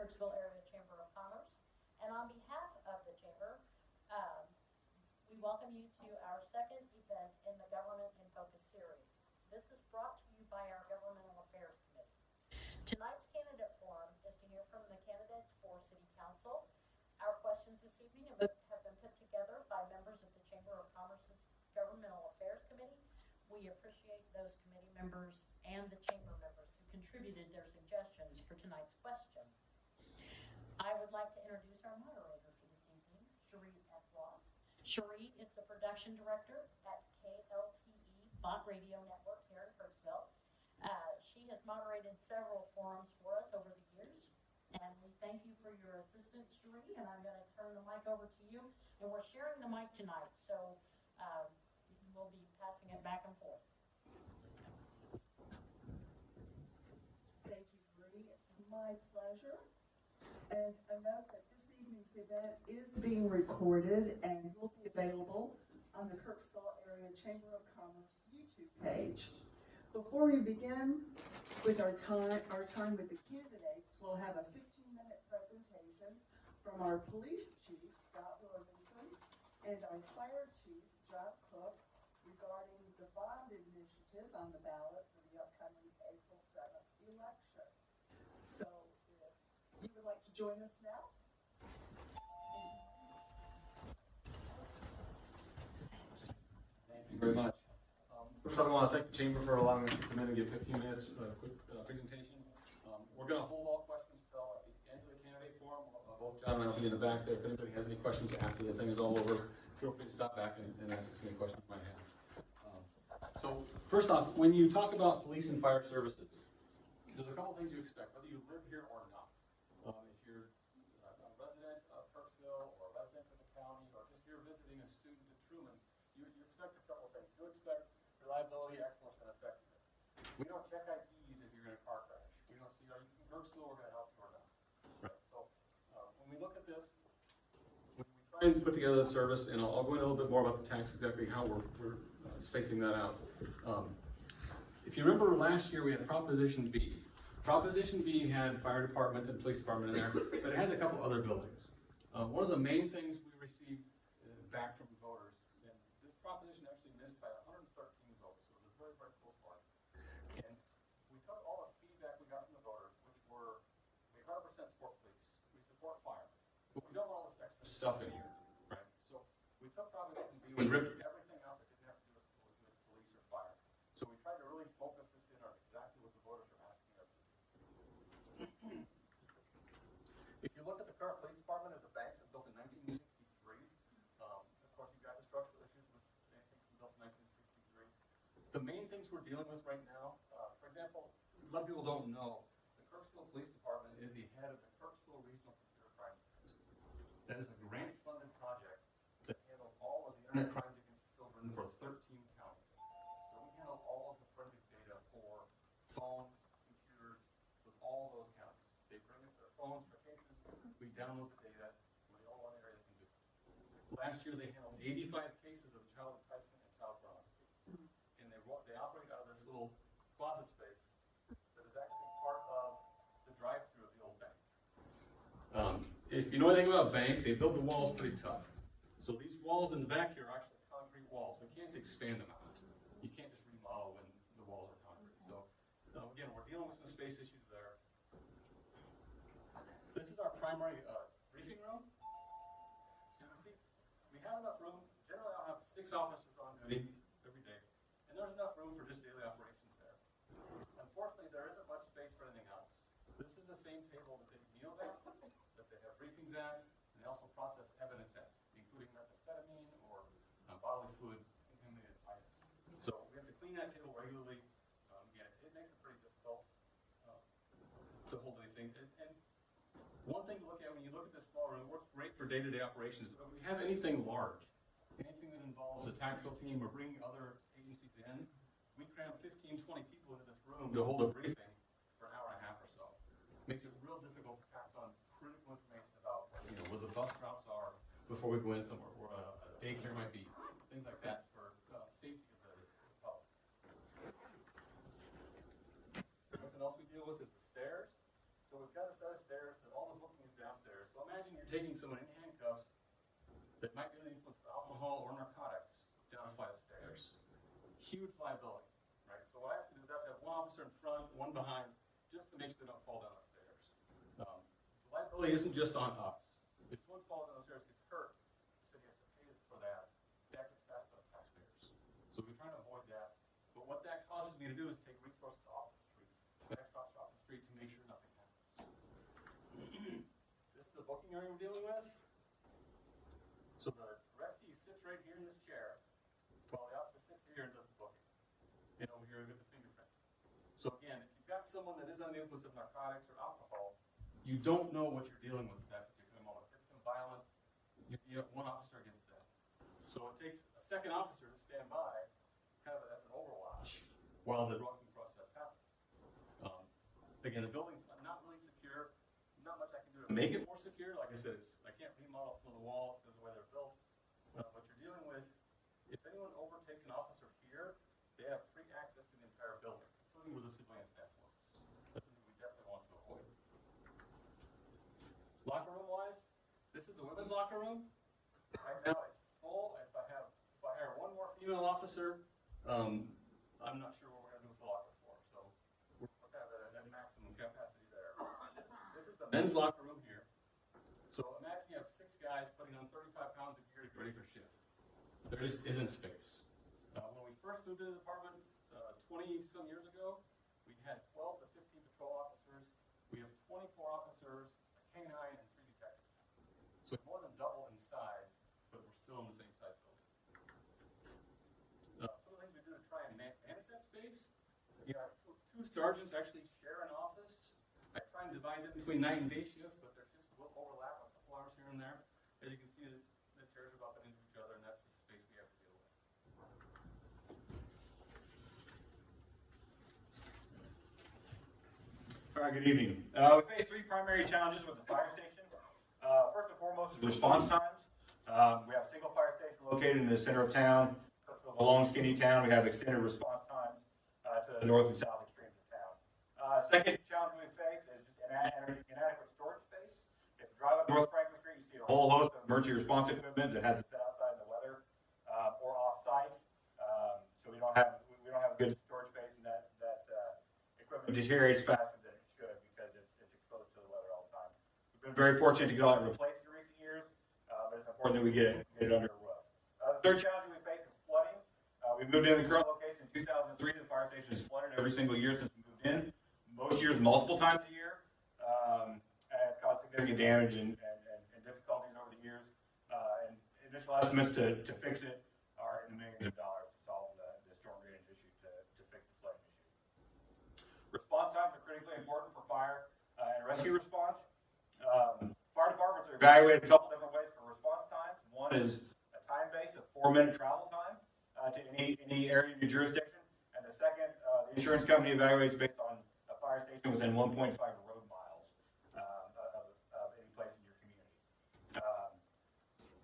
Kirksville Area Chamber of Commerce. And on behalf of the Chamber, we welcome you to our second event in the Government in Focus series. This is brought to you by our Governmental Affairs Committee. Tonight's candidate forum is to hear from the candidates for City Council. Our questions this evening have been put together by members of the Chamber of Commerce's Governmental Affairs Committee. We appreciate those committee members and the Chamber members who contributed their suggestions for tonight's question. I would like to introduce our moderator for this evening, Cherie Eckloff. Cherie is the production director at KLTE Bot Radio Network here in Kirksville. She has moderated several forums for us over the years, and we thank you for your assistance, Cherie, and I'm going to turn the mic over to you. And we're sharing the mic tonight, so we'll be passing it back and forth. Thank you, Bree. It's my pleasure. And a note that this evening's event is being recorded and will be available on the Kirksville Area Chamber of Commerce YouTube page. Before we begin with our time with the candidates, we'll have a 15-minute presentation from our police chief, Scott Williamson, and our fire chief, John Cook, regarding the bond initiative on the ballot for the upcoming April 7th election. So if you would like to join us now. Thank you very much. First, I want to thank the Chamber for allowing us to come in and give 15 minutes quick presentation. We're going to hold all questions till at the end of the candidate forum. Both John and I will be in the back there. If anybody has any questions after the thing is all over, feel free to stop back and ask us any questions you might have. So first off, when you talk about police and fire services, there's a couple things you expect, whether you live here or not. If you're a resident of Kirksville or a resident of the county, or just you're visiting a student at Truman, you expect a couple things. You expect reliability, excellence, and effectiveness. We don't check IDs if you're in a car crash. We don't see, are you from Kirksville, we're going to help you or not. Right. So when we look at this, when we try and put together the service, and I'll go into a little bit more about the tax, exactly how we're spacing that out. If you remember last year, we had Proposition B. Proposition B had fire department and police department in there, but it had a couple other buildings. One of the main things we received back from voters, and this proposition actually missed by 113 votes, so it was a very, very close margin. And we took all the feedback we got from the voters, which were, we 100% support police, we support fire, but we don't want all this extra stuff in here, right? So we took Proposition B, we ripped everything out that didn't have to do with police or fire. So we tried to really focus this in on exactly what the voters are asking us to do. If you look at the current police department as a bank that built in 1963, of course you've got the structural issues with anything built in 1963. The main things we're dealing with right now, for example, a lot of people don't know, the Kirksville Police Department is the head of the Kirksville Regional Computer Crime Center. That is a grant-funded project that handles all of the internet crimes against children for 13 counties. So we handle all of the forensic data for phones, computers, with all those counties. They bring us their phones for cases, we download the data, we're the only one area that can do it. Last year they handled 85 cases of child enticement and child pornography. And they operate out of this little closet space that is actually part of the drive-thru of the old bank. If you know anything about a bank, they build the walls pretty tough. So these walls in the back here are actually concrete walls. We can't expand them out. You can't just remodel when the walls are concrete. So again, we're dealing with some space issues there. This is our primary briefing room. So you can see, we have enough room. Generally, I'll have 6 officers on duty every day. And there's enough room for just daily operations there. Unfortunately, there isn't much space for anything else. This is the same table that they do meals at, that they have briefings at, and they also process evidence at, including methamphetamine or bodily fluid contaminated items. So we have to clean that table regularly. Again, it makes it pretty difficult to hold anything. And one thing to look at when you look at this small room, it works great for day-to-day operations, but if we have anything large, anything that involves a tactical team or bringing other agencies in, we cram 15, 20 people into this room to hold a briefing for an hour and a half or so. Makes it real difficult to pass on critical information about where the bus routes are before we go in somewhere, where a daycare might be, things like that for safety of the public. Something else we deal with is the stairs. So we've got a set of stairs that all the taking someone in handcuffs that might be under the influence of alcohol or narcotics down a flight of stairs. Huge liability, right? So what I have to do is I have to have one officer in front, one behind, just to make sure they don't fall down the stairs. The liability isn't just on us. If someone falls down the stairs and gets hurt, the city has to pay for that. That gets passed on to taxpayers. So we're trying to avoid that. But what that causes me to do is take resources off the street, extra officers off the street to make sure nothing happens. This is the booking area we're dealing with. So the arrestee sits right here in this chair, while the officer sits here and does the booking. And over here we get the fingerprint. So again, if you've got someone that is under the influence of narcotics or alcohol, you don't know what you're dealing with at that particular moment. If it's violence, you have one officer against them. So it takes a second officer to stand by, kind of as an overwatch, while the booking process happens. Again, the building's not really secure. Not much I can do to make it more secure. Like I said, I can't remodel some of the walls because of the way they're built. What you're dealing with, if anyone overtakes an officer here, they have free access to the entire building, including where the civilian staff works. That's something we definitely want to avoid. Locker room wise, this is the women's locker room. Right now it's full. If I hire one more female officer, I'm not sure what we're gonna do with the locker floor. So we're kind of at maximum capacity there. This is the men's locker room here. So imagine you have 6 guys putting on 35 pounds of gear to get ready for shift. There just isn't space. When we first moved into the department 20-some years ago, we had 12 to 15 patrol officers. We have 24 officers, a K-9, and 3 detectives now. So we're more than double in size, but we're still in the same size building. Some of the things we do to try and manage that space, two sergeants actually share an office. I try and divide them between night and day shift, but their shifts will overlap a couple hours here and there. As you can see, the chairs are bumping into each other, and that's the space we have to deal with. All right, good evening. We face 3 primary challenges with the fire station. First and foremost is response times. We have a single fire station located in the center of town. It's a long, skinny town. We have extended response times to the north and south extremes of town. Second challenge we face is just inadequate storage space. If you drive up North Franklin Street, you see a whole host of emergency response equipment that has to sit outside in the weather or off-site. So we don't have a good storage space, and that equipment deteriorates faster than it should because it's exposed to the weather all the time. We've been very fortunate to get all that replaced in recent years, but it's important that we get it under a roof. The third challenge we face is flooding. We moved into the current location in 2003. The fire station is flooded every single year since we moved in. Most years, multiple times a year, and it's caused significant damage and difficulties over the years. And initial estimates to fix it are in the millions of dollars to solve the storm drainage issue to fix the flooding issue. Response times are critically important for fire and rescue response. Fire departments are evaluated a couple different ways for response times. One is a time-based, a 4-minute travel time to any area in your jurisdiction. And the second, the insurance company evaluates based on a fire station within 1.5 road miles of any place in your community.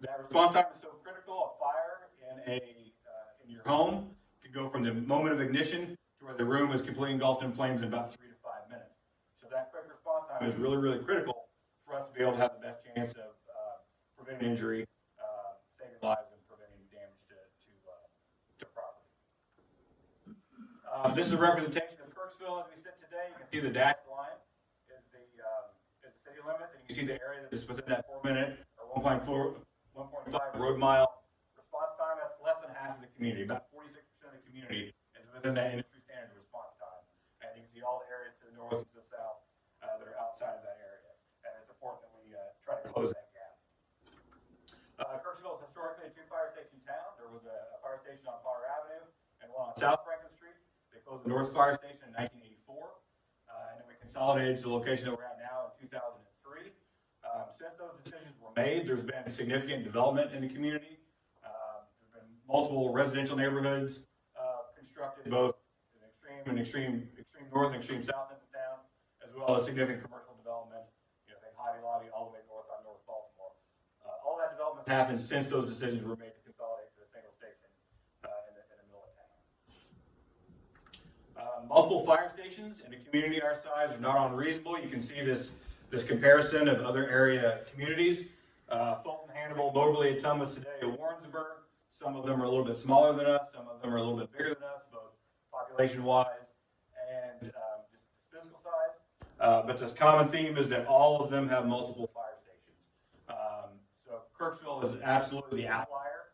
That response time is so critical. A fire in your home could go from the moment of ignition to where the room is completely engulfed in flames in about 3 to 5 minutes. So that quick response time is really, really critical for us to be able to have the best chance of preventing injury, saving lives, and preventing damage to property. This is a representation of Kirksville as we sit today. You can see the dashed line is the city limits, and you can see the area that is within that 4-minute or 1.5 road mile response time. That's less than half of the community. About 46% of the community is within that industry standard response time. And you can see all the areas to the north and to the south that are outside of that area. And it's important that we try to close that gap. Kirksville is historically a 2-fire station town. There was a fire station on Potter Avenue and one on South Franklin Street. They closed the North Fire Station in 1984. And then we consolidated to the location that we're at now in 2003. Since those decisions were made, there's been significant development in the community. There's been multiple residential neighborhoods constructed, both in extreme north and extreme south end of town, as well as significant commercial development. Think Hobby Lobby all the way north on North Baltimore. All that development has happened since those decisions were made to consolidate to a single station in the middle of town. Multiple fire stations in a community our size are not unreasonable. You can see this comparison of other area communities. Fulton, Hannibal, notably Ottumwa, Sedalia, Warrensburg. Some of them are a little bit smaller than us, some of them are a little bit bigger than us, both population-wise and just physical size. But this common theme is that all of them have multiple fire stations. So Kirksville is absolutely the outlier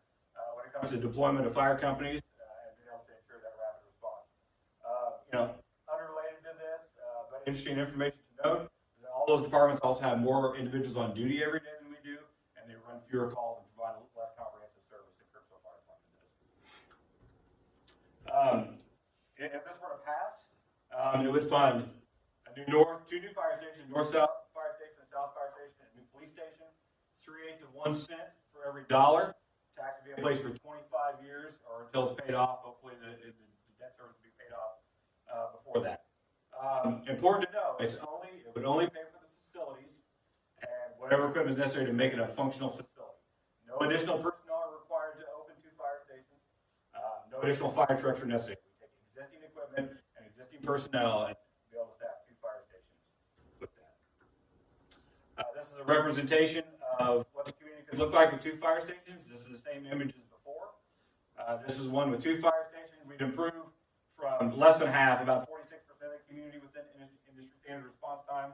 when it comes to deployment of fire companies and being able to ensure that rapid response. Unrelated to this, but interesting information to note, is that all those departments also have more individuals on duty every day than we do, and they run fewer calls and provide a little less comprehensive service than Kirksville Fire Department does. If this were to pass, it would fund two new fire stations, north-south fire station and south fire station, and a new police station. 3/8 of 1 cent for every dollar. Tax would be in place for 25 years or until it's paid off. Hopefully the debt service will be paid off before that. Important to know, it would only pay for the facilities and whatever equipment is necessary to make it a functional facility. No additional personnel are required to open 2 fire stations. No additional fire trucks are necessary. We take existing equipment and existing personnel and be able to staff 2 fire stations with that. This is a representation of what the community could look like with 2 fire stations. This is the same image as before. This is one with 2 fire stations. We'd improve from less than half, about 46% of the community within industry standard response time,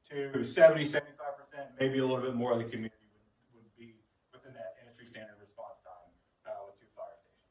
to 70, 75%, maybe a little bit more of the community would be within that industry standard response time with 2 fire stations.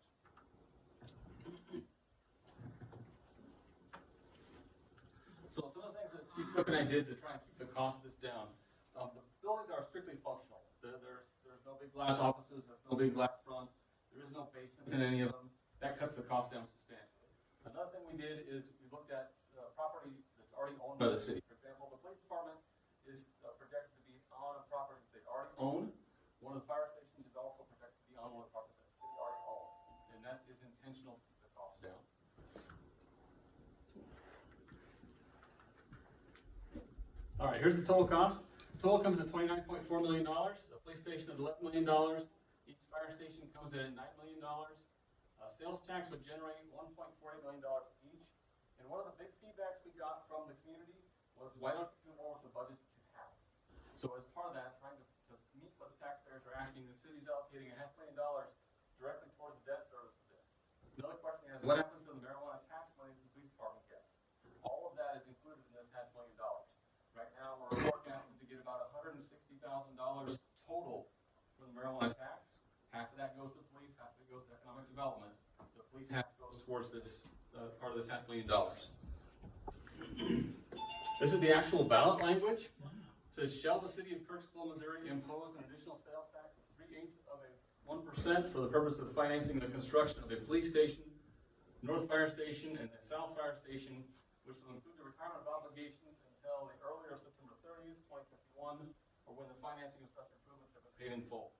So some of the things that Chief Cook and I did to try and keep the cost of this down, the buildings are strictly functional. There's no big glass offices, there's no big glass front, there is no basement in any of them. That cuts the cost down substantially. Another thing we did is we looked at property that's already owned by the city. For example, the police department is projected to be on a property that they already own. One of the fire stations is also projected to be on one of the properties that the city already owns. And that is intentional to keep the cost down. All right, here's the total cost. Total comes at $29.4 million. The police station at $11 million. Each fire station comes in at $9 million. Sales tax would generate $1.48 million each. And one of the big feedbacks we got from the community was, why don't you do more with the budget that you have? So as part of that, trying to meet what the taxpayers are asking, the city's allocating $500,000 directly towards the debt service of this. Another question is, what happens to the marijuana tax money that the police department gets? All of that is included in this $500,000. Right now, we're forecasted to get about $160,000 total for the marijuana tax. Half of that goes to the police, half of it goes to economic development. The police half goes towards this part of this $500,000. This is the actual ballot language. It says, shall the city of Kirksville, Missouri impose an additional sales tax of 3/8 of 1% for the purpose of financing the construction of a police station, North Fire Station, and the South Fire Station, which will include the retirement of obligations until the earlier of September 30th, 2051, or when the financing of such improvements have been paid in full.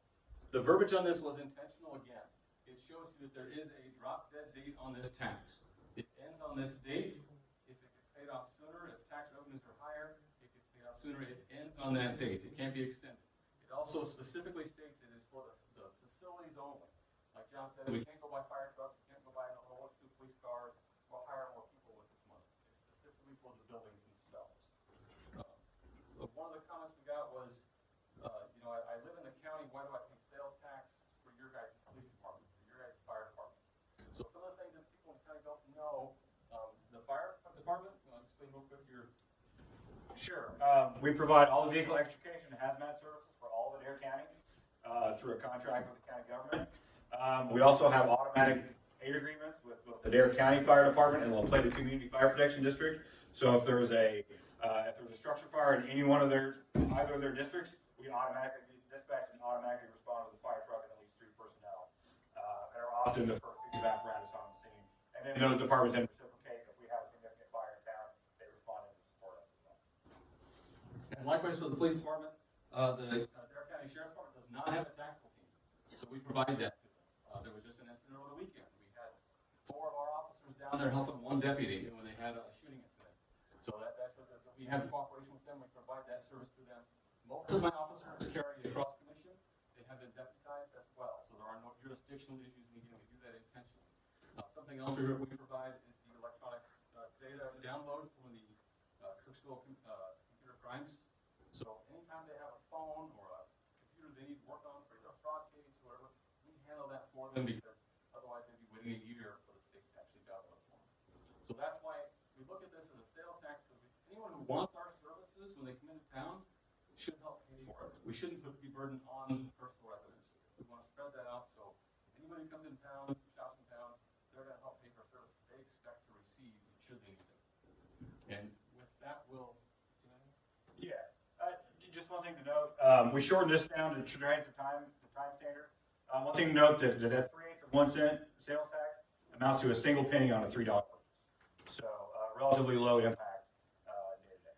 The verbiage on this was intentional again. It shows you that there is a drop dead date on this tax. It ends on this date. If it gets paid off sooner, if tax revenues are higher, it gets paid off sooner. It ends on that date. It can't be extended. It also specifically states it is for the facilities only. Like John said, we can't go buy fire trucks, we can't go buy a whole bunch of police cars, or hire more people with this money. It's specifically for the buildings themselves. One of the comments we got was, I live in the county, why do I pay sales tax for your guys' police department, for your guys' fire department? So some of the things that people in the county don't know, the fire department, you want to explain real quick your... Sure. We provide all the vehicle extrication and hazmat services for all of Adair County through a contract with the county government. We also have automatic aid agreements with both the Adair County Fire Department and La Plata Community Fire Protection District. So if there's a structure fire in either of their districts, we automatically dispatch and automatically respond with a fire truck and at least 3 personnel, and are often the first piece of apparatus on the scene. And then those departments then reciprocate if we have a significant fire in town, they respond in to support us as well. And likewise for the police department, the Adair County Sheriff's Department does not have a tactical team. So we provide that to them. There was just an incident over the weekend. We had 4 of our officers down there helping 1 deputy when they had a shooting incident. So that shows that we have cooperation with them. We provide that service to them. Most of my officers carry a cross commission. They have been deputized as well. So there are no jurisdictional issues. And again, we do that intentionally. Something else we provide is the electronic data download from the Kirksville computer crimes. So anytime they have a phone or a computer work on for either a fraud case or whatever, we handle that for them because otherwise they'd be waiting a year for the state to actually download the form. So that's why we look at this as a sales tax, because anyone who wants our services when they come into town should help pay for it. We shouldn't put the burden on personal residents. We want to spread that out, so anybody who comes in town, shops in town, they're gonna help pay for services they expect to receive should they need them. And with that, Yeah, just one thing to note, we shortened this down to try the time standard. One thing to note that 3/8 of 1 cent sales tax amounts to a single penny on a $3 purchase. So, relatively low impact, day to day.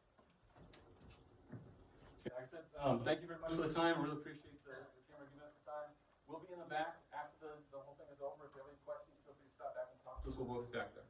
like I said, thank you very much for the time. Really appreciate the chamber giving us the time. We'll be in the back after the whole thing is over. If you have any questions, feel free to stop back and talk to us. We'll both be back there.